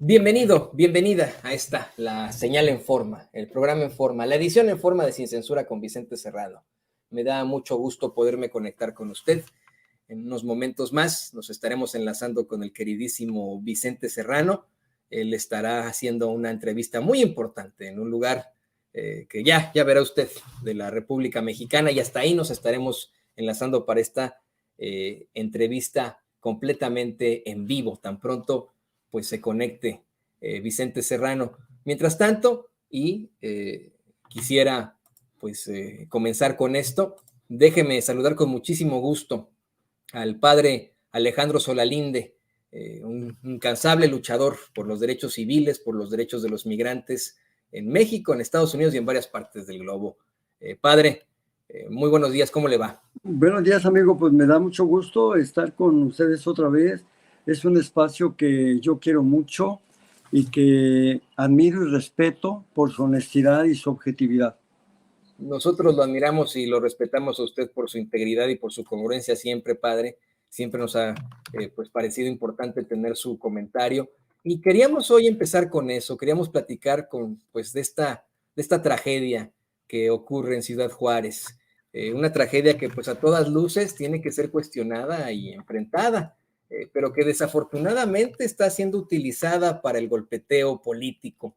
Bienvenido, bienvenida a esta, la señal en forma, el programa en forma, la edición en forma de Sin Censura con Vicente Serrano. Me da mucho gusto poderme conectar con usted. En unos momentos más nos estaremos enlazando con el queridísimo Vicente Serrano. Él estará haciendo una entrevista muy importante en un lugar que ya verá usted, de la República Mexicana, y hasta ahí nos estaremos enlazando para esta entrevista completamente en vivo, tan pronto pues se conecte Vicente Serrano. Mientras tanto, quisiera pues comenzar con esto. Déjeme saludar con muchísimo gusto al padre Alejandro Solalinde, un incansable luchador por los derechos civiles, por los derechos de los migrantes en México, en Estados Unidos y en varias partes del globo. Padre, muy buenos días, ¿cómo le va? Buenos días, amigo, pues me da mucho gusto estar con ustedes otra vez. Es un espacio que yo quiero mucho y que admiro y respeto por su honestidad y su objetividad. Nosotros lo admiramos y lo respetamos a usted por su integridad y por su congruencia siempre, padre. Siempre nos ha pues parecido importante tener su comentario. Y queríamos hoy empezar con eso, queríamos platicar pues de esta tragedia que ocurre en Ciudad Juárez. Una tragedia que pues a todas luces tiene que ser cuestionada y enfrentada, pero que desafortunadamente está siendo utilizada para el golpeteo político.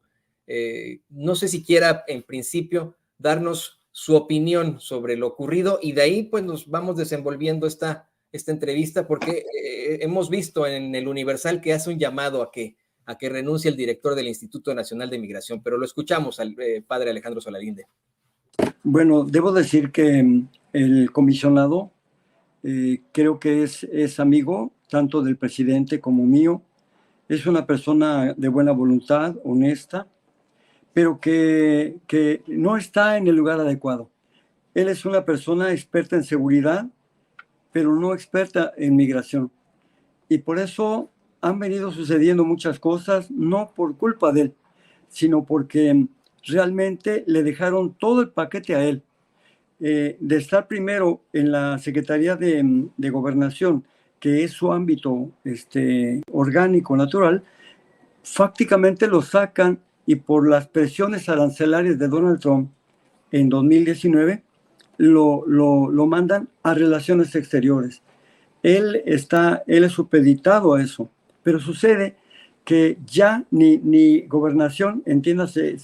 No sé si quiera en principio darnos su opinión sobre lo ocurrido y de ahí pues nos vamos desenvolviendo esta entrevista porque hemos visto en el Universal que hace un llamado a que renuncie el director del Instituto Nacional de Migración, pero lo escuchamos al padre Alejandro Solalinde. Bueno, debo decir que el comisionado creo que es amigo tanto del presidente como mío. Es una persona de buena voluntad, honesta, pero que no está en el lugar adecuado. Él es una persona experta en seguridad, pero no experta en migración. Y por eso han venido sucediendo muchas cosas, no por culpa de él, sino porque realmente le dejaron todo el paquete a él. De estar primero en la Secretaría de Gobernación, que es su ámbito orgánico, natural, fácticamente lo sacan y por las presiones arancelarias de Donald Trump en 2019 lo mandan a Relaciones Exteriores. Él es supeditado a eso, pero sucede que ya ni Gobernación, entiéndase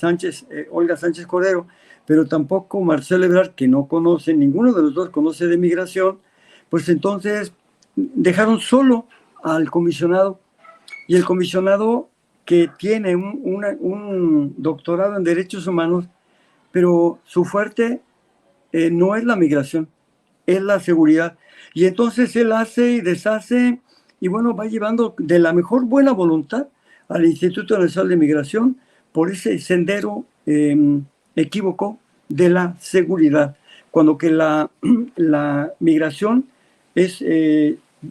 Olga Sánchez Cordero, pero tampoco Marcelo Ebrard, que no conoce, ninguno de los dos conoce de migración, pues entonces dejaron solo al comisionado, y el comisionado, que tiene un doctorado en derechos humanos, pero su fuerte no es la migración, es la seguridad. Y entonces él hace y deshace y bueno, va llevando de la mejor buena voluntad al Instituto Nacional de Migración por ese sendero equívoco de la seguridad, cuando que la migración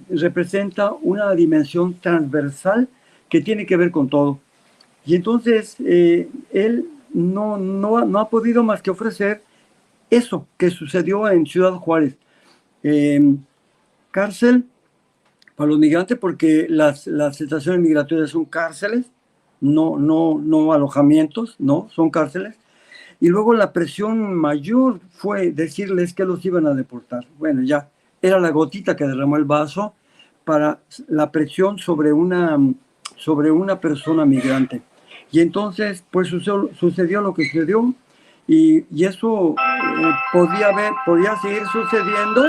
representa una dimensión transversal que tiene que ver con todo. Y entonces él no ha podido más que ofrecer eso que sucedió en Ciudad Juárez. Cárcel para los migrantes, porque las estaciones migratorias son cárceles, no alojamientos, no, son cárceles. Y luego la presión mayor fue decirles que los iban a deportar. Bueno, ya era la gotita que derramó el vaso para la presión sobre una persona migrante. Y entonces, pues sucedió lo que sucedió, y eso podía seguir sucediendo.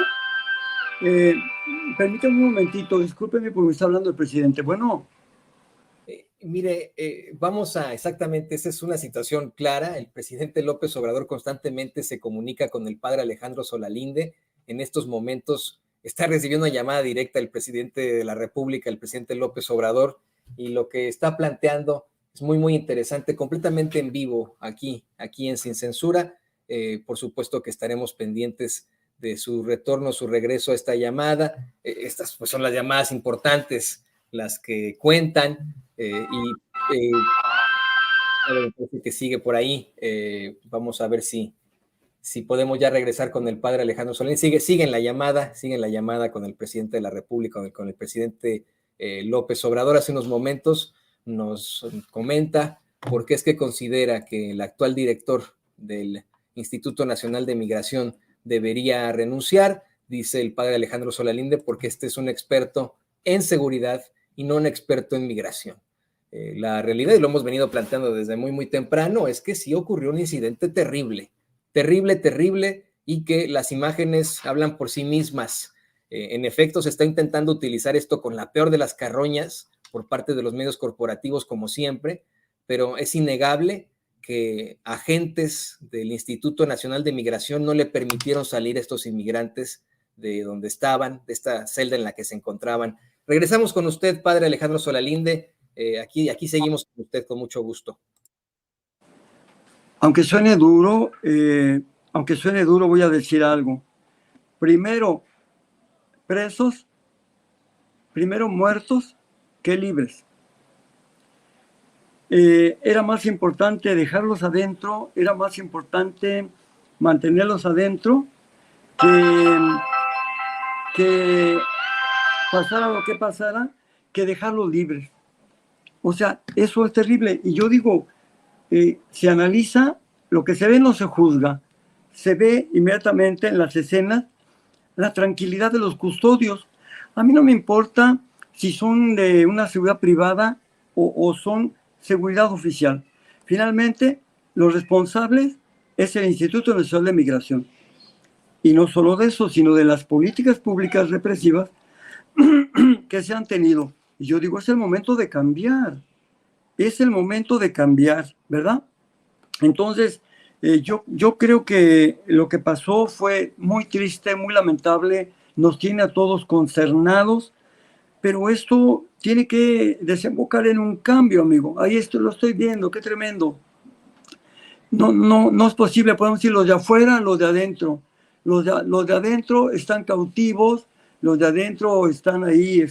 Permítame un momentito, discúlpeme porque me está hablando el presidente. Bueno. Mire, vamos a exactamente, esa es una situación clara. El presidente López Obrador constantemente se comunica con el padre Alejandro Solalinde. En estos momentos está recibiendo una llamada directa del presidente de la República, el presidente López Obrador, y lo que está planteando es muy, muy interesante, completamente en vivo aquí en Sin Censura. Por supuesto que estaremos pendientes de su retorno, su regreso a esta llamada. Estas pues, son las llamadas importantes, las que cuentan. Que sigue por ahí. Vamos a ver si podemos ya regresar con el padre Alejandro Solín. Sigue en la llamada con el presidente de la República, con el presidente López Obrador hace unos momentos. nos comenta por qué es que considera que el actual director del Instituto Nacional de Migración debería renunciar. Dice el padre Alejandro Solalinde, porque este es un experto en seguridad y no un experto en migración. La realidad, y lo hemos venido planteando desde muy, muy temprano, es que sí ocurrió un incidente terrible, terrible, terrible, y que las imágenes hablan por sí mismas. En efecto, se está intentando utilizar esto con la peor de las carroñas por parte de los medios corporativos, como siempre, pero es innegable que agentes del Instituto Nacional de Migración no le permitieron salir a estos inmigrantes de donde estaban, de esta celda en la que se encontraban. Regresamos con usted, padre Alejandro Solalinde. Aquí seguimos con usted con mucho gusto. Aunque suene duro, voy a decir algo. Primero presos, primero muertos que libres. Era más importante dejarlos adentro, era más importante mantenerlos adentro que pasara lo que pasara, que dejarlos libres. O sea, eso es terrible. Y yo digo, se analiza, lo que se ve no se juzga. Se ve inmediatamente en las escenas la tranquilidad de los custodios. A mí no me importa si son de una seguridad privada o son seguridad oficial. Finalmente, los responsables es el Instituto Nacional de Migración. Y no solo de eso, sino de las políticas públicas represivas que se han tenido. Y yo digo, es el momento de cambiar. Es el momento de cambiar, ¿verdad? Entonces, yo creo que lo que pasó fue muy triste, muy lamentable, nos tiene a todos consternados, pero esto tiene que desembocar en un cambio, amigo. Ahí lo estoy viendo, qué tremendo. No es posible, podemos decir los de afuera, los de adentro. Los de adentro están cautivos, los de adentro están ahí,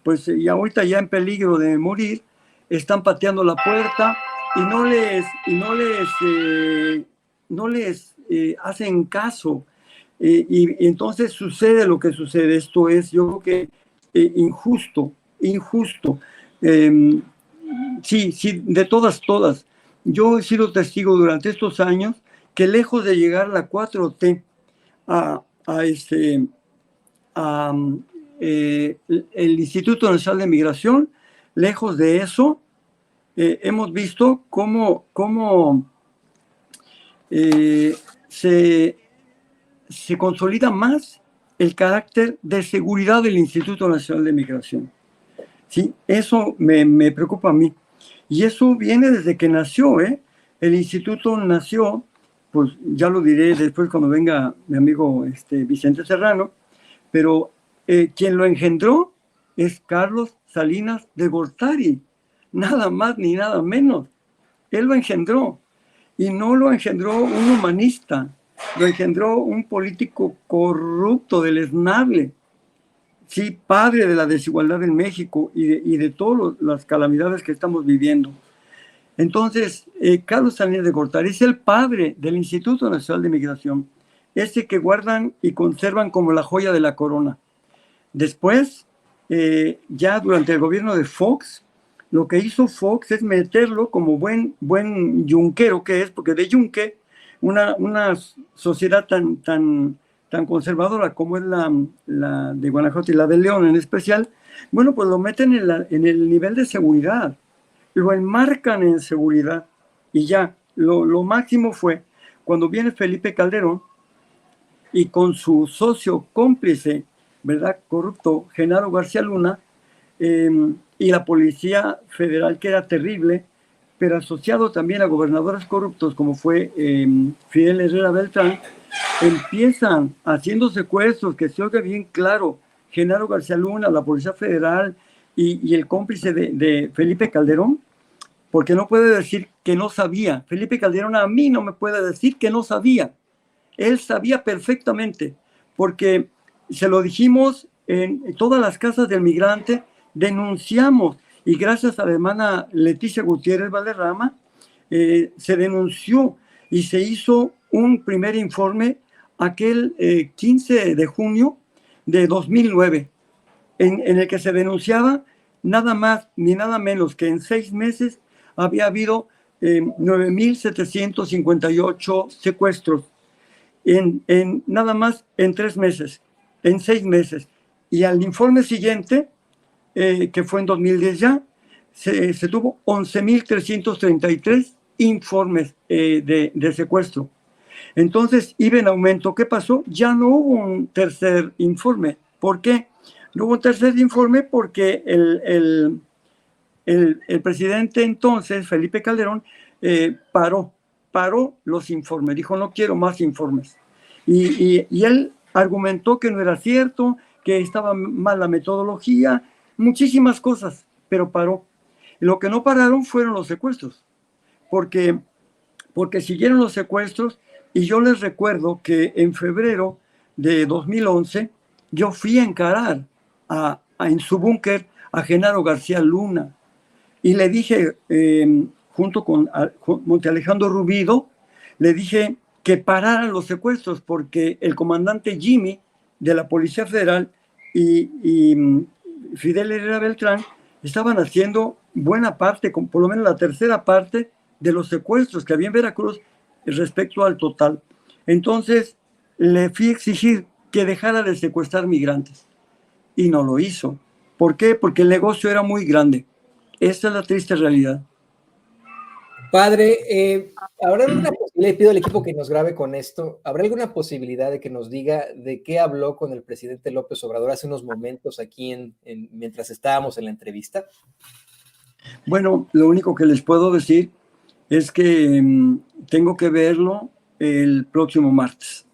pues y ahorita ya en peligro de morir, están pateando la puerta y no les hacen caso. Y entonces sucede lo que sucede. Esto es, yo creo que injusto. Sí, de todas. Yo he sido testigo durante estos años que lejos de llegar la 4T el Instituto Nacional de Migración, lejos de eso, hemos visto cómo se consolida más el carácter de seguridad del Instituto Nacional de Migración. Sí, eso me preocupa a mí. Y eso viene desde que nació, ¿eh? El instituto nació, pues ya lo diré después cuando venga mi amigo Vicente Serrano, pero quien lo engendró es Carlos Salinas de Gortari, nada más ni nada menos. Él lo engendró, y no lo engendró un humanista, lo engendró un político corrupto, deleznable, sí, padre de la desigualdad en México y de todas las calamidades que estamos viviendo. Entonces, Carlos Salinas de Gortari es el padre del Instituto Nacional de Migración, ese que guardan y conservan como la joya de la corona. Después, ya durante el gobierno de Fox, lo que hizo Fox es meterlo como buen yunquero que es, porque de yunque, una sociedad tan conservadora como es la de Guanajuato y la de León en especial, bueno, pues lo meten en el nivel de seguridad, lo enmarcan en seguridad, y ya, lo máximo fue cuando viene Felipe Calderón y con su socio cómplice, ¿verdad?, corrupto, Genaro García Luna, y la Policía Federal, que era terrible, pero asociado también a gobernadores corruptos como fue Fidel Herrera Beltrán, empiezan haciendo secuestros, que se oiga bien claro, Genaro García Luna, la Policía Federal y el cómplice de Felipe Calderón, porque no puede decir que no sabía. Felipe Calderón a mí no me puede decir que no sabía. Él sabía perfectamente, porque se lo dijimos en todas las casas del migrante, denunciamos, y gracias a la hermana Leticia Gutiérrez Valderrama, se denunció y se hizo un primer informe aquel 15 de junio de 2009, en el que se denunciaba nada más ni nada menos que en 6 meses había habido 9,758 secuestros nada más en 3 meses, en 6 meses. Y al informe siguiente, que fue en 2010 ya, se tuvo 11,333 informes de secuestro. Entonces iba en aumento. ¿Qué pasó? Ya no hubo un tercer informe. ¿Por qué? No hubo un tercer informe porque el presidente entonces, Felipe Calderón, paró los informes. Dijo, no quiero más informes. Y él argumentó que no era cierto, que estaba mal la metodología, muchísimas cosas, pero paró. Lo que no pararon fueron los secuestros, porque siguieron los secuestros. Y yo les recuerdo que en febrero de 2011 yo fui a encarar en su búnker a Genaro García Luna y le dije, junto con Monte Alejandro Rubido, le dije que pararan los secuestros porque el comandante Jimmy de la Policía Federal y Fidel Herrera Beltrán estaban haciendo buena parte, por lo menos la tercera parte de los secuestros que había en Veracruz respecto al total. Entonces le fui a exigir que dejara de secuestrar migrantes y no lo hizo. ¿Por qué? Porque el negocio era muy grande. Esta es la triste realidad. Padre, ¿habrá alguna posibilidad, le pido al equipo que nos grabe con esto, ¿habrá alguna posibilidad de que nos diga de qué habló con el presidente López Obrador hace unos momentos aquí mientras estábamos en la entrevista? Bueno, lo único que les puedo decir es que tengo que verlo el próximo martes.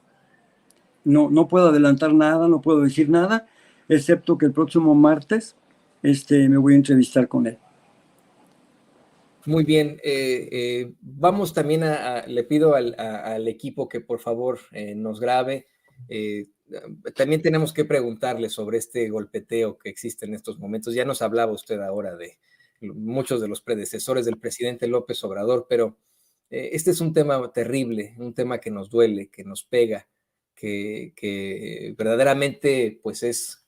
No puedo adelantar nada, no puedo decir nada, excepto que el próximo martes me voy a entrevistar con él. Muy bien, vamos también le pido al equipo que por favor nos grabe. También tenemos que preguntarle sobre este golpeteo que existe en estos momentos. Ya nos hablaba usted ahora de muchos de los predecesores del presidente López Obrador, pero este es un tema terrible, un tema que nos duele, que nos pega, que verdaderamente pues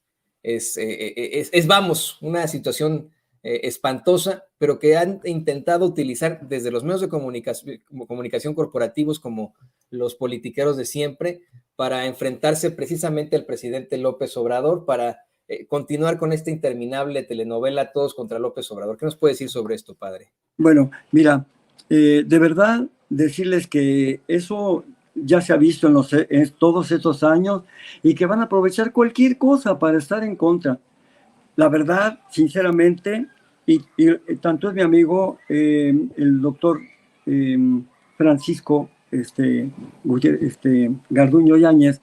vamos, una situación espantosa, pero que han intentado utilizar desde los medios de comunicación corporativos como los politiqueros de siempre para enfrentarse precisamente al presidente López Obrador, para continuar con esta interminable telenovela Todos contra López Obrador. ¿Qué nos puede decir sobre esto, padre? Bueno, mira, de verdad decirles que eso ya se ha visto en todos estos años y que van a aprovechar cualquier cosa para estar en contra. La verdad, sinceramente, y tanto es mi amigo el doctor Francisco Garduño Yáñez,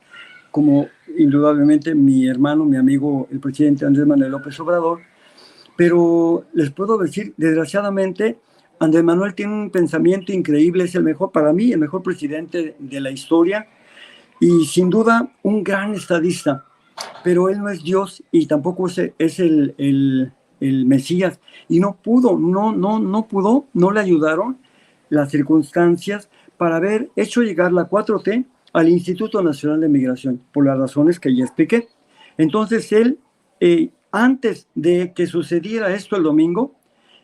como indudablemente mi hermano, mi amigo, el presidente Andrés Manuel López Obrador. Pero les puedo decir, desgraciadamente, Andrés Manuel tiene un pensamiento increíble, es el mejor, para mí, el mejor presidente de la historia y sin duda un gran estadista, pero él no es Dios y tampoco es el Mesías y no pudo, no le ayudaron las circunstancias para haber hecho llegar la 4T al Instituto Nacional de Migración, por las razones que ya expliqué. Entonces él, antes de que sucediera esto el domingo,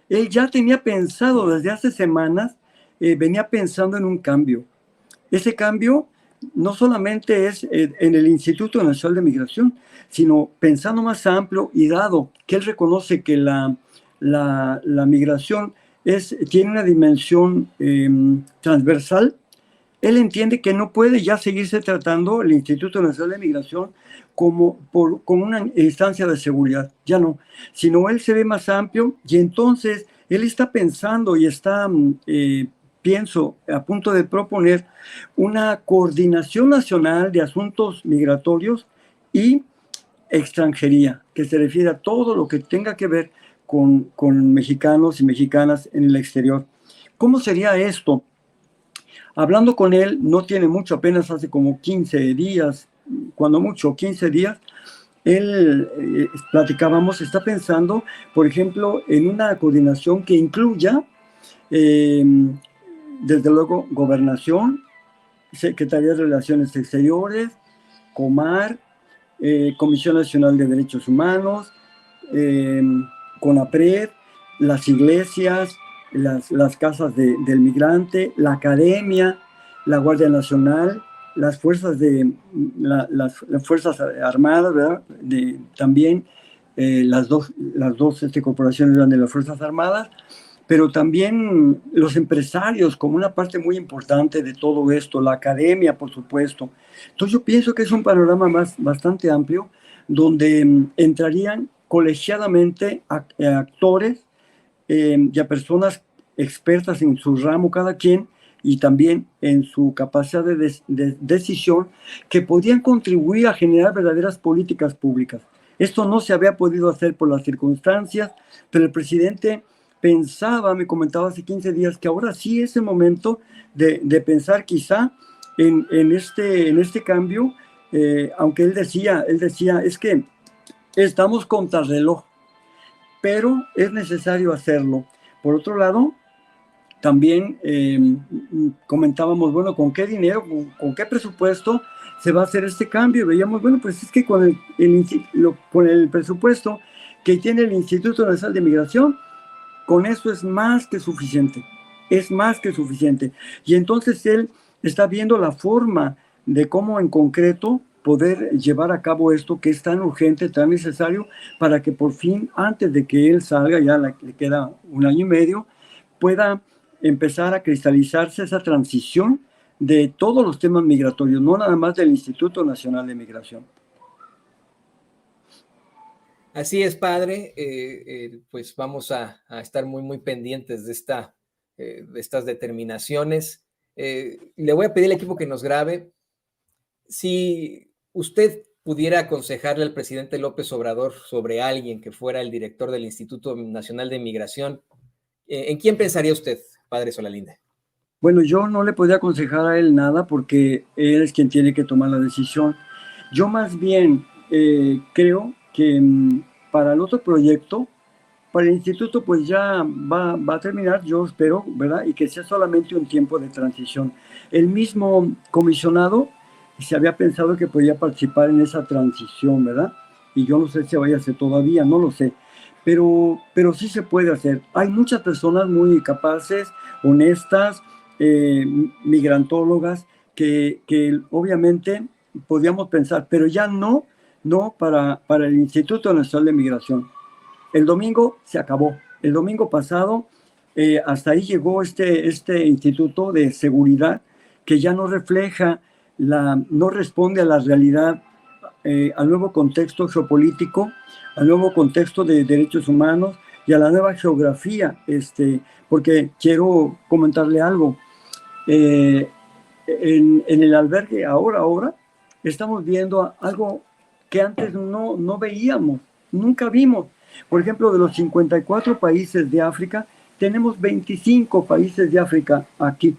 él ya tenía pensado desde hace semanas, venía pensando en un cambio. Ese cambio no solamente es en el Instituto Nacional de Migración, sino pensando más amplio y dado que él reconoce que la migración tiene una dimensión transversal, él entiende que no puede ya seguirse tratando el Instituto Nacional de Migración como una instancia de seguridad, ya no, sino él se ve más amplio y entonces él está pensando y está, pienso, a punto de proponer una coordinación nacional de asuntos migratorios y extranjería, que se refiere a todo lo que tenga que ver con mexicanos y mexicanas en el exterior. ¿Cómo sería esto? Hablando con él, no tiene mucho, apenas hace como 15 días, cuando mucho, 15 días, él platicábamos, está pensando, por ejemplo, en una coordinación que incluya, desde luego, Gobernación, Secretaría de Relaciones Exteriores, Comar, Comisión Nacional de Derechos Humanos, CONAPRED, las iglesias, las casas del migrante, la academia, la Guardia Nacional, las fuerzas las fuerzas armadas, ¿verdad? También las dos corporaciones de las Fuerzas Armadas, pero también los empresarios como una parte muy importante de todo esto, la academia, por supuesto. Entonces yo pienso que es un panorama bastante amplio donde entrarían colegiadamente actores y a personas expertas en su ramo cada quien y también en su capacidad de decisión que podían contribuir a generar verdaderas políticas públicas. Esto no se había podido hacer por las circunstancias, pero el presidente pensaba, me comentaba hace 15 días, que ahora sí es el momento de pensar quizá en este cambio, aunque él decía, es que estamos contra el reloj, pero es necesario hacerlo. Por otro lado, también comentábamos, bueno, ¿con qué dinero, con qué presupuesto se va a hacer este cambio? Y veíamos, bueno, pues es que con el presupuesto que tiene el Instituto Nacional de Migración, con eso es más que suficiente, es más que suficiente. Y entonces él está viendo la forma de cómo en concreto poder llevar a cabo esto que es tan urgente, tan necesario, para que por fin, antes de que él salga, ya le queda 1 año y medio, pueda empezar a cristalizarse esa transición de todos los temas migratorios, no nada más del Instituto Nacional de Migración. Así es, padre. Pues vamos a estar muy, muy pendientes de estas determinaciones. Le voy a pedir al equipo que nos grabe. Si usted pudiera aconsejarle al presidente López Obrador sobre alguien que fuera el director del Instituto Nacional de Migración, ¿en quién pensaría usted, padre Solalinde? Bueno, yo no le podía aconsejar a él nada porque él es quien tiene que tomar la decisión. Yo más bien creo que para el otro proyecto, para el instituto, pues ya va a terminar, yo espero, ¿verdad? Y que sea solamente un tiempo de transición. El mismo comisionado se había pensado que podía participar en esa transición, ¿verdad? Y yo no sé si vaya a ser todavía, no lo sé. Pero sí se puede hacer. Hay muchas personas muy capaces, honestas, migrantólogas, que obviamente podíamos pensar, pero ya no para el Instituto Nacional de Migración. El domingo se acabó. El domingo pasado, hasta ahí llegó este instituto de seguridad que ya no refleja, no responde a la realidad, al nuevo contexto geopolítico, al nuevo contexto de derechos humanos y a la nueva geografía. Porque quiero comentarle algo. Eh, en el albergue ahora estamos viendo algo que antes no veíamos, nunca vimos. Por ejemplo, de los 54 países de África, tenemos 25 países de África aquí,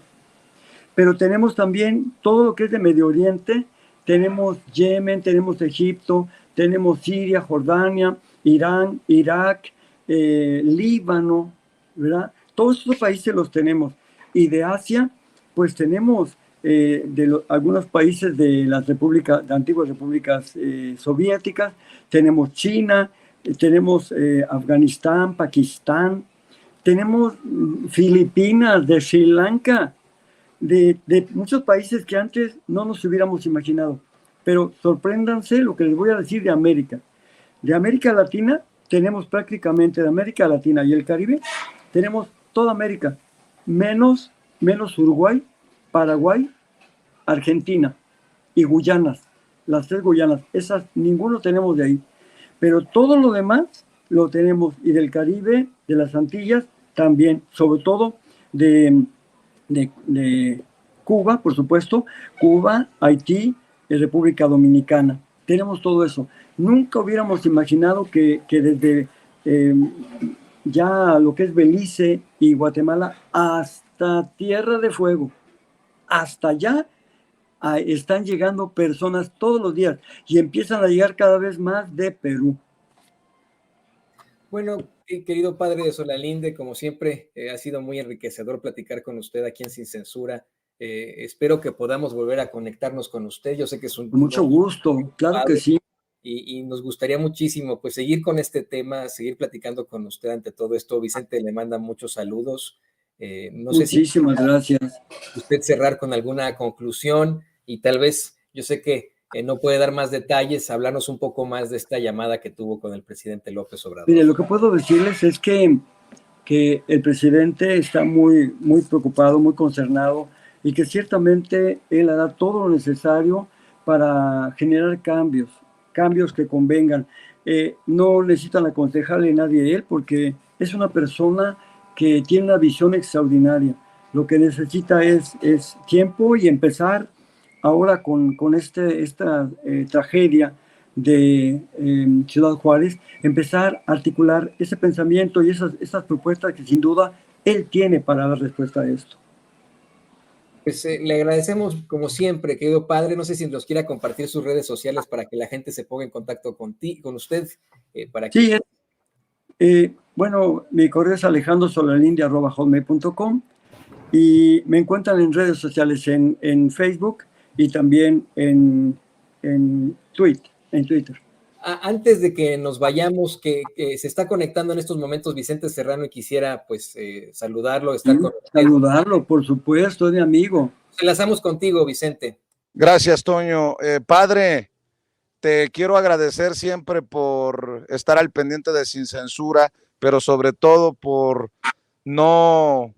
pero tenemos también todo lo que es de Medio Oriente, tenemos Yemen, tenemos Egipto, tenemos Siria, Jordania, Irán, Irak, Líbano, ¿verdad? Todos estos países los tenemos. Y de Asia, pues tenemos algunos países de las antiguas repúblicas soviéticas, tenemos China, tenemos Afganistán, Pakistán, tenemos Filipinas, de Sri Lanka, de muchos países que antes no nos hubiéramos imaginado. Pero sorpréndanse lo que les voy a decir de América. De América Latina tenemos prácticamente, de América Latina y el Caribe, tenemos toda América, menos Uruguay, Paraguay, Argentina y Guyanas, las 3 Guyanas. Esas ninguno tenemos de ahí. Pero todo lo demás lo tenemos, y del Caribe, de las Antillas también, sobre todo de Cuba, por supuesto, Cuba, Haití y República Dominicana. Tenemos todo eso. Nunca hubiéramos imaginado que desde ya lo que es Belice y Guatemala hasta Tierra de Fuego, hasta allá están llegando personas todos los días y empiezan a llegar cada vez más de Perú. Bueno, querido padre de Solalinde, como siempre, ha sido muy enriquecedor platicar con usted aquí en Sin Censura. Espero que podamos volver a conectarnos con usted. Yo sé que es un Con mucho hombre muy gusto, claro que ocupado. sí. y nos gustaría muchísimo pues seguir con este tema, seguir platicando con usted ante todo esto. Vicente le manda muchos saludos. No sé si Muchísimas gracias. usted cerrar con alguna conclusión y tal vez, yo sé que no puede dar más detalles, hablarnos un poco más de esta llamada que tuvo con el presidente López Obrador. Mire, lo que puedo decirles es que el presidente está muy, muy preocupado, muy concernado y que ciertamente él hará todo lo necesario para generar cambios que convengan. No necesitan aconsejarle a nadie a él porque es una persona que tiene una visión extraordinaria. Lo que necesita es tiempo y empezar ahora con esta tragedia de Ciudad Juárez, empezar a articular ese pensamiento y esas propuestas que sin duda él tiene para dar respuesta a esto. Pues le agradecemos como siempre, querido padre. No sé si nos quiera compartir sus redes sociales para que la gente se ponga en contacto con usted. Para que... Sí, bueno, mi correo es alejandrosolalinde@hotmail.com y me encuentran en redes sociales en Facebook y también en Twitter. Antes de que nos vayamos, que se está conectando en estos momentos Vicente Serrano y quisiera pues saludarlo, estar con usted. Saludarlo, por supuesto, es mi amigo. Nos enlazamos contigo, Vicente. Gracias, Toño. Padre, te quiero agradecer siempre por estar al pendiente de Sin Censura, pero sobre todo por no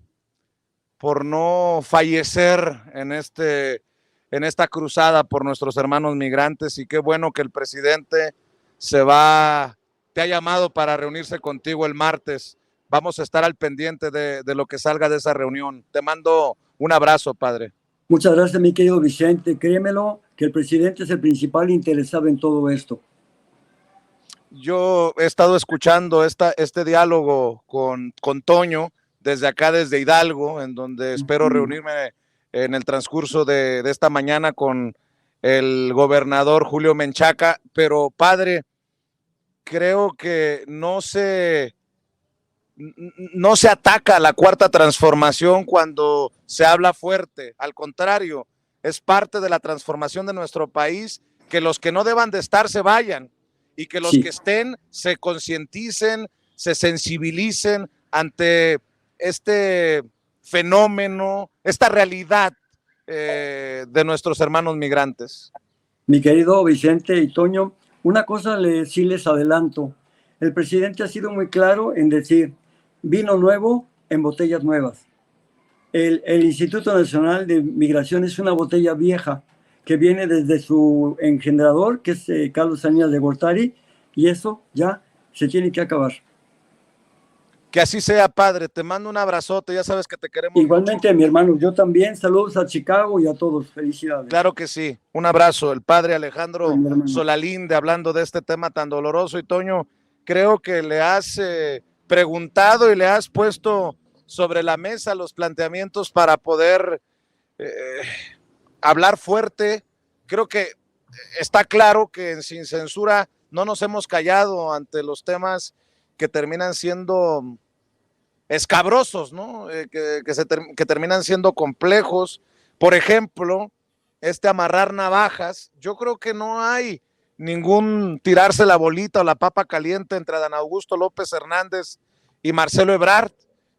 fallecer en esta cruzada por nuestros hermanos migrantes, y qué bueno que el presidente te ha llamado para reunirse contigo el martes. Vamos a estar al pendiente de lo que salga de esa reunión. Te mando un abrazo, padre. Muchas gracias, mi querido Vicente. Créemelo que el presidente es el principal interesado en todo esto. Yo he estado escuchando este diálogo con Toño desde acá, desde Hidalgo, en donde espero reunirme en el transcurso de esta mañana con el gobernador Julio Menchaca. Pero, padre, creo que no se ataca a la Cuarta Transformación cuando se habla fuerte. Al contrario, es parte de la transformación de nuestro país que los que no deban de estar se vayan y que los que estén se concienticen, se sensibilicen ante este fenómeno, esta realidad de nuestros hermanos migrantes. Mi querido Vicente y Toño, una cosa sí les adelanto. El presidente ha sido muy claro en decir vino nuevo en botellas nuevas. El Instituto Nacional de Migración es una botella vieja que viene desde su engendrador, que es Carlos Salinas de Gortari, y eso ya se tiene que acabar. Que así sea, padre. Te mando un abrazote, ya sabes que te queremos. Igualmente, mucho. Mi hermano, yo también. Saludos a Chicago y a todos. Felicidades. Claro que sí. Un abrazo. El padre Alejandro Solalinde, hablando de este tema tan doloroso. Y Toño, creo que le has preguntado y le has puesto sobre la mesa los planteamientos para poder hablar fuerte. Creo que está claro que en Sin Censura no nos hemos callado ante los temas que terminan siendo escabrosos, ¿no? Que terminan siendo complejos. Por ejemplo, amarrar navajas. Yo creo que no hay ningún tirarse la bolita o la papa caliente entre Adán Augusto López Hernández y Marcelo Ebrard.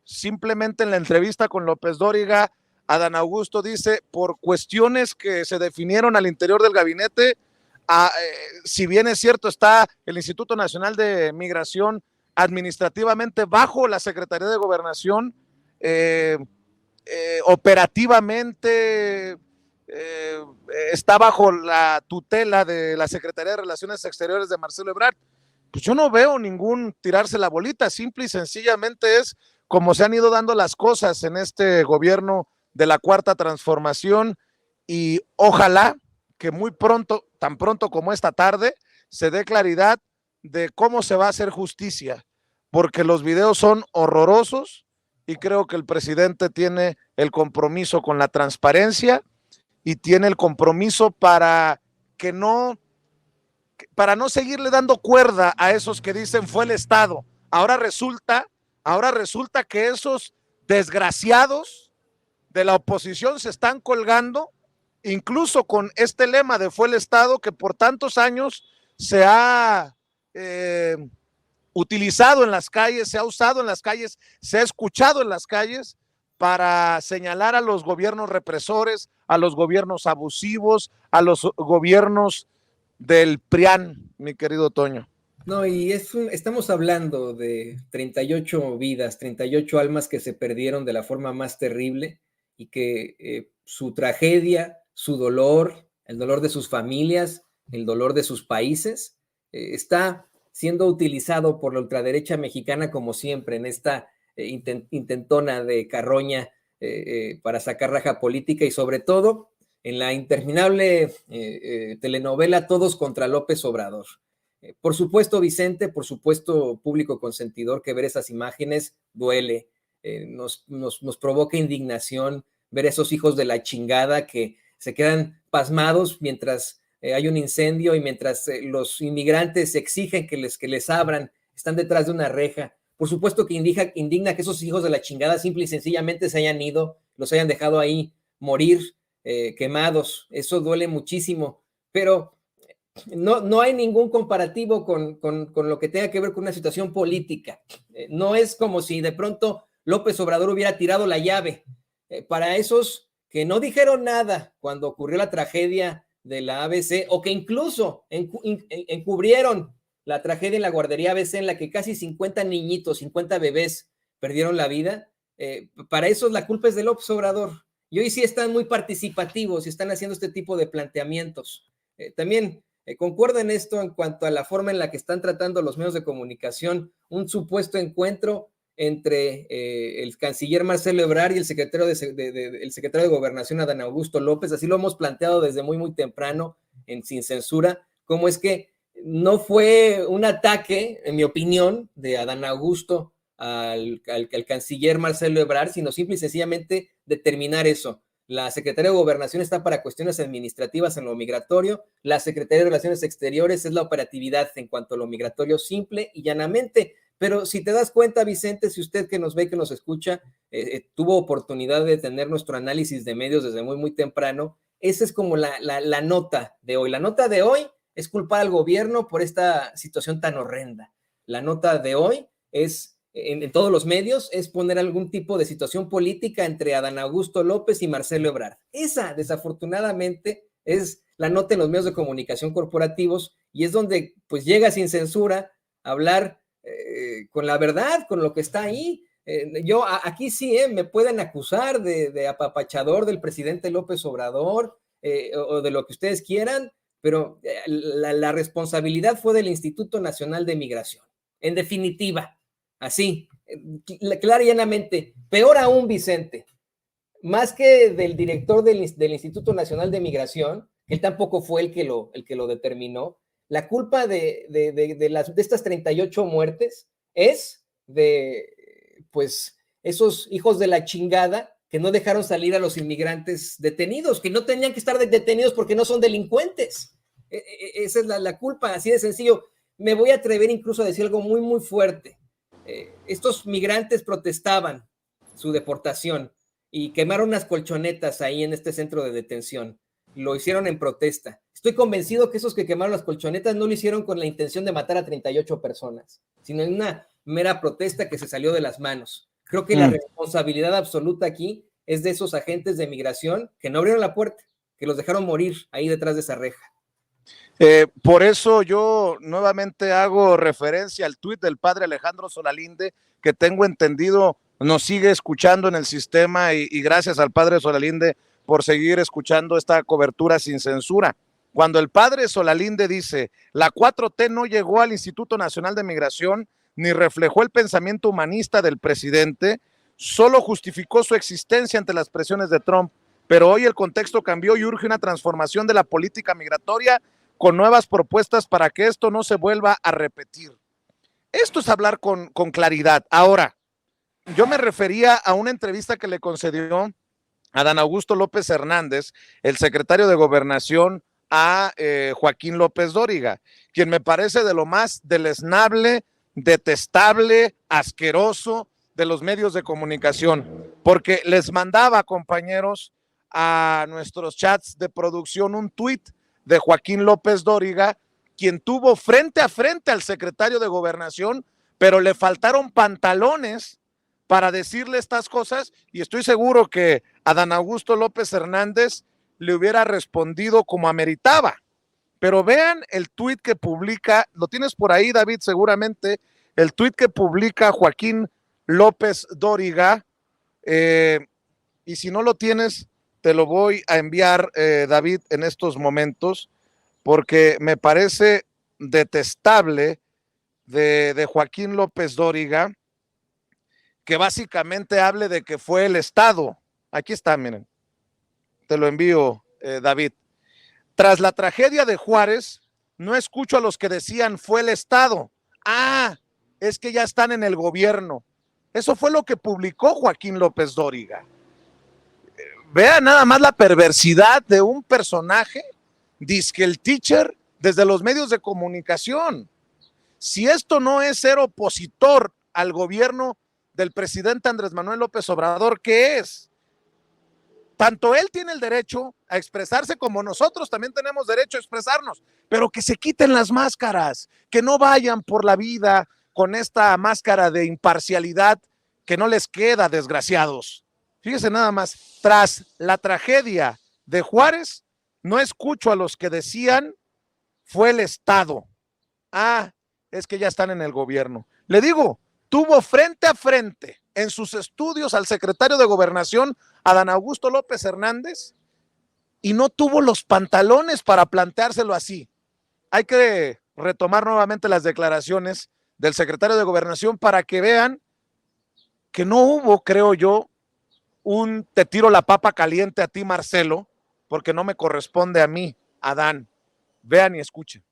Simplemente en la entrevista con López Dóriga, Adán Augusto dice, por cuestiones que se definieron al interior del gabinete, si bien es cierto, está el Instituto Nacional de Migración administrativamente bajo la Secretaría de Gobernación, operativamente está bajo la tutela de la Secretaría de Relaciones Exteriores de Marcelo Ebrard. Pues yo no veo ningún tirarse la bolita, simple y sencillamente es como se han ido dando las cosas en este gobierno de la Cuarta Transformación, y ojalá que muy pronto, tan pronto como esta tarde, se dé claridad de cómo se va a hacer justicia, porque los videos son horrorosos y creo que el presidente tiene el compromiso con la transparencia y tiene el compromiso para no seguirle dando cuerda a esos que dicen fue el Estado. Ahora resulta que esos desgraciados de la oposición se están colgando, incluso con este lema de fue el Estado, que por tantos años se ha utilizado en las calles, se ha usado en las calles, se ha escuchado en las calles para señalar a los gobiernos represores, a los gobiernos abusivos, a los gobiernos del PRIAN, mi querido Toño. No, y estamos hablando de 38 vidas, 38 almas que se perdieron de la forma más terrible y que su tragedia, su dolor, el dolor de sus familias, el dolor de sus países, está siendo utilizado por la ultraderecha mexicana como siempre en esta intentona de carroña para sacar raja política y sobre todo en la interminable telenovela Todos contra López Obrador. Por supuesto, Vicente, por supuesto, público consentidor, que ver esas imágenes duele, nos provoca indignación ver a esos hijos de la chingada que se quedan pasmados mientras hay un incendio y mientras los inmigrantes exigen que les abran, están detrás de una reja. Por supuesto que indigna que esos hijos de la chingada simple y sencillamente se hayan ido, los hayan dejado ahí morir quemados. Eso duele muchísimo, pero no hay ningún comparativo con lo que tenga que ver con una situación política. No es como si de pronto López Obrador hubiera tirado la llave. Para esos que no dijeron nada cuando ocurrió la tragedia de la ABC o que incluso encubrieron la tragedia en la guardería ABC en la que casi 50 niñitos, 50 bebés perdieron la vida, para esos la culpa es de López Obrador. Y hoy sí están muy participativos y están haciendo este tipo de planteamientos. También concuerdo en esto en cuanto a la forma en la que están tratando los medios de comunicación un supuesto encuentro entre el canciller Marcelo Ebrard y el secretario de Gobernación Adán Augusto López. Así lo hemos planteado desde muy temprano en Sin Censura, cómo es que no fue un ataque, en mi opinión, de Adán Augusto al canciller Marcelo Ebrard, sino simple y sencillamente determinar eso. La Secretaría de Gobernación está para cuestiones administrativas en lo migratorio, la Secretaría de Relaciones Exteriores es la operatividad en cuanto a lo migratorio simple y llanamente. Pero si te das cuenta, Vicente, si usted que nos ve, que nos escucha, tuvo oportunidad de tener nuestro análisis de medios desde muy temprano, esa es como la nota de hoy. La nota de hoy es culpar al gobierno por esta situación tan horrenda. La nota de hoy es, en todos los medios, es poner algún tipo de situación política entre Adán Augusto López y Marcelo Ebrard. Esa, desafortunadamente, es la nota en los medios de comunicación corporativos y es donde pues llega Sin Censura a hablar con la verdad, con lo que está ahí. Yo aquí sí me pueden acusar de apapachador del presidente López Obrador o de lo que ustedes quieran, pero la responsabilidad fue del Instituto Nacional de Migración. En definitiva, así, clara y llanamente. Peor aún, Vicente, más que del director del Instituto Nacional de Migración, que él tampoco fue el que lo determinó, la culpa de estas 38 muertes es de, pues, esos hijos de la chingada que no dejaron salir a los inmigrantes detenidos, que no tenían que estar detenidos porque no son delincuentes. Esa es la culpa, así de sencillo. Me voy a atrever incluso a decir algo muy fuerte. Estos migrantes protestaban su deportación y quemaron unas colchonetas ahí en este centro de detención. Lo hicieron en protesta. Estoy convencido que esos que quemaron las colchonetas no lo hicieron con la intención de matar a 38 personas, sino en una mera protesta que se salió de las manos. Creo que la responsabilidad absoluta aquí es de esos agentes de migración que no abrieron la puerta, que los dejaron morir ahí detrás de esa reja. Por eso yo nuevamente hago referencia al tuit del padre Alejandro Solalinde, que tengo entendido nos sigue escuchando en el sistema y gracias al padre Solalinde por seguir escuchando esta cobertura Sin Censura. Cuando el padre Solalinde dice, la 4T no llegó al Instituto Nacional de Migración ni reflejó el pensamiento humanista del presidente, solo justificó su existencia ante las presiones de Trump, pero hoy el contexto cambió y urge una transformación de la política migratoria con nuevas propuestas para que esto no se vuelva a repetir. Esto es hablar con claridad. Ahora, yo me refería a una entrevista que le concedió Adán Augusto López Hernández, el secretario de Gobernación, a Joaquín López Dóriga, quien me parece de lo más deleznable, detestable, asqueroso de los medios de comunicación, porque les mandaba, compañeros, a nuestros chats de producción un tuit de Joaquín López Dóriga quien tuvo frente a frente al secretario de Gobernación, pero le faltaron pantalones para decirle estas cosas, y estoy seguro que Adán Augusto López Hernández le hubiera respondido como ameritaba. Pero vean el tuit que publica, lo tienes por ahí, David, seguramente, el tuit que publica Joaquín López Dóriga, y si no lo tienes, te lo voy a enviar, David, en estos momentos, porque me parece detestable de Joaquín López Dóriga, que básicamente hable de que fue el Estado. Aquí está, miren, te lo envío, David. Tras la tragedia de Juárez, no escucho a los que decían fue el Estado. Ah, es que ya están en el gobierno. Eso fue lo que publicó Joaquín López Dóriga. Vea nada más la perversidad de un personaje, dizque el teacher, desde los medios de comunicación. Si esto no es ser opositor al gobierno del presidente Andrés Manuel López Obrador, ¿qué es? Tanto él tiene el derecho a expresarse como nosotros también tenemos derecho a expresarnos, pero que se quiten las máscaras, que no vayan por la vida con esta máscara de imparcialidad que no les queda, desgraciados. Fíjese nada más, tras la tragedia de Juárez, no escucho a los que decían fue el Estado. Ah, es que ya están en el gobierno. Le digo, tuvo frente a frente en sus estudios al secretario de Gobernación, Adán Augusto López Hernández, y no tuvo los pantalones para planteárselo así. Hay que retomar nuevamente las declaraciones del secretario de Gobernación para que vean que no hubo, creo yo, un te tiro la papa caliente a ti, Marcelo, porque no me corresponde a mí, Adán. Vean y escuchen.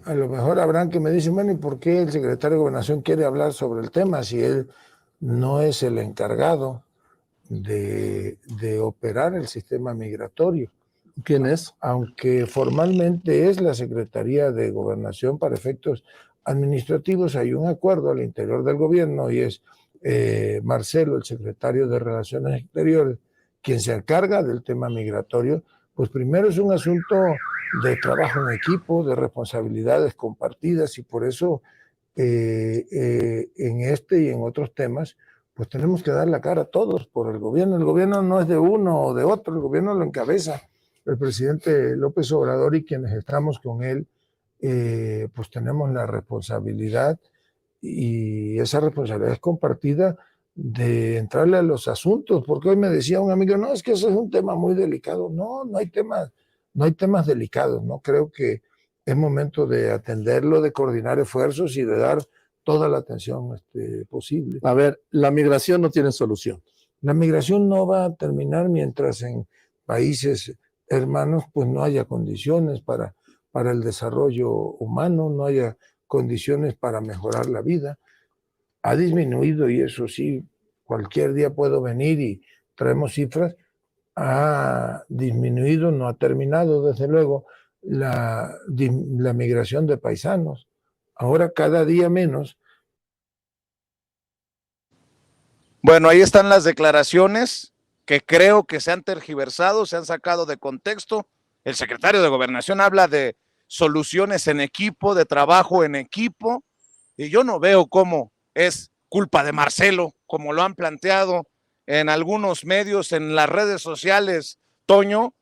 A lo mejor habrán que me dicen, bueno, ¿y por qué el secretario de Gobernación quiere hablar sobre el tema si él no es el encargado de operar el sistema migratorio? ¿Quién es? Aunque formalmente es la Secretaría de Gobernación para efectos administrativos, hay un acuerdo al interior del gobierno y es Marcelo, el secretario de Relaciones Exteriores, quien se encarga del tema migratorio. Pues primero es un asunto de trabajo en equipo, de responsabilidades compartidas, y por eso en este y en otros temas pues tenemos que dar la cara todos por el gobierno. El gobierno no es de uno o de otro, el gobierno lo encabeza el presidente López Obrador, y quienes estamos con él pues tenemos la responsabilidad, y esa responsabilidad es compartida, de entrarle a los asuntos, porque hoy me decía un amigo, no, es que eso es un tema muy delicado. No, no hay temas delicados, ¿no? Creo que es momento de atenderlo, de coordinar esfuerzos y de dar toda la atención posible. A ver, la migración no tiene solución. La migración no va a terminar mientras en países hermanos pues no haya condiciones para el desarrollo humano, no haya condiciones para mejorar la vida. Ha disminuido, y eso sí, cualquier día puedo venir y traemos cifras, ha disminuido, no ha terminado desde luego la migración de paisanos. Ahora cada día menos. Bueno, ahí están las declaraciones que creo que se han tergiversado, se han sacado de contexto. El secretario de Gobernación habla de soluciones en equipo, de trabajo en equipo, y yo no veo cómo es culpa de Marcelo, como lo han planteado en algunos medios, en las redes sociales, Toño.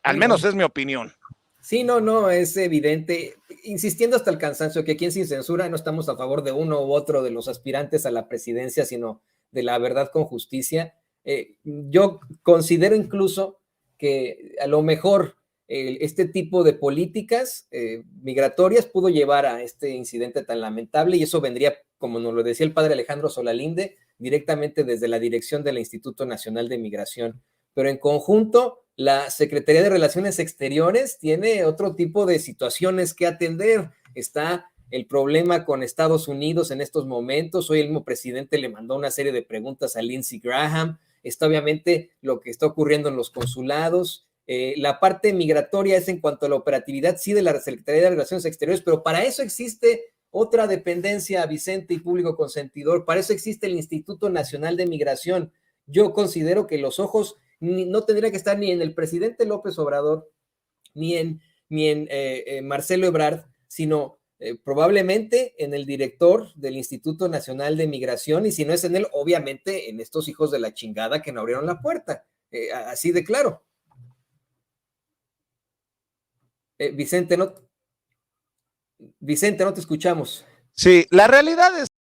Al menos es mi opinión. Sí, no, es evidente, insistiendo hasta el cansancio, que aquí en Sin Censura no estamos a favor de uno u otro de los aspirantes a la presidencia, sino de la verdad con justicia. Yo considero incluso que a lo mejor este tipo de políticas migratorias pudo llevar a este incidente tan lamentable, y eso vendría, como nos lo decía el padre Alejandro Solalinde, directamente desde la dirección del Instituto Nacional de Migración. Pero en conjunto, la Secretaría de Relaciones Exteriores tiene otro tipo de situaciones que atender. Está el problema con Estados Unidos en estos momentos. Hoy el mismo presidente le mandó una serie de preguntas a Lindsey Graham. Está obviamente lo que está ocurriendo en los consulados. La parte migratoria es en cuanto a la operatividad, sí, de la Secretaría de Relaciones Exteriores, pero para eso existe otra dependencia, Vicente y público consentidor. Para eso existe el Instituto Nacional de Migración. Yo considero que los ojos no tendría que estar ni en el presidente López Obrador, ni en ni en Marcelo Ebrard, sino probablemente en el director del Instituto Nacional de Migración, y si no es en él, obviamente en estos hijos de la chingada que no abrieron la puerta, así de claro. Vicente, no te escuchamos. Sí, la realidad es